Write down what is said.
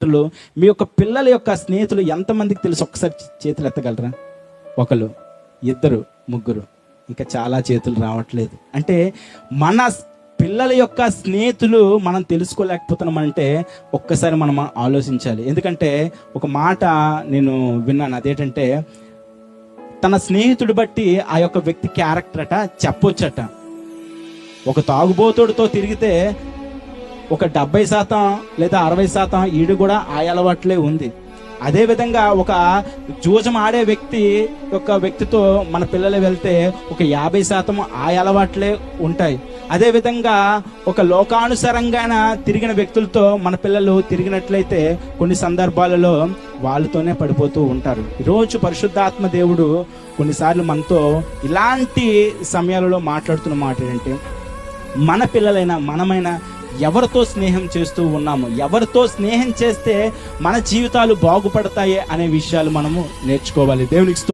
మీ యొక్క పిల్లల యొక్క స్నేహితులు ఎంతమందికి తెలుసు? ఒక్కసారి చేతులు ఎత్తగలరా? ఒకరు, ఇద్దరు, ముగ్గురు, ఇంకా చాలా చేతులు రావట్లేదు. అంటే మన పిల్లల యొక్క స్నేహితులు మనం తెలుసుకోలేకపోతున్నామంటే ఒక్కసారి మనం ఆలోచించాలి. ఎందుకంటే ఒక మాట నేను విన్నాను, అదేంటంటే తన స్నేహితుడు బట్టి ఆ యొక్క వ్యక్తి క్యారెక్టర్ అట చెప్పొచ్చట. ఒక తాగుబోతుడితో తిరిగితే ఒక 70% లేదా 60% ఈడు కూడా ఆ అలవాట్లే ఉంది. అదేవిధంగా ఒక జూజం ఆడే వ్యక్తితో మన పిల్లలు వెళ్తే ఒక 50% ఆ అలవాట్లే ఉంటాయి. అదేవిధంగా ఒక లోకానుసారంగా తిరిగిన వ్యక్తులతో మన పిల్లలు తిరిగినట్లయితే కొన్ని సందర్భాలలో వాళ్ళతోనే పడిపోతూ ఉంటారు. ఈరోజు పరిశుద్ధాత్మ దేవుడు కొన్నిసార్లు మనతో ఇలాంటి సమయాలలో మాట్లాడుతున్న మాట ఏంటంటే, మన పిల్లలైనా మనమైనా ఎవరితో స్నేహం చేస్తూ ఉన్నాము, ఎవరితో స్నేహం చేస్తే మన జీవితాలు బాగుపడతాయి అనే విషయాలు మనము నేర్చుకోవాలి. దేవునికి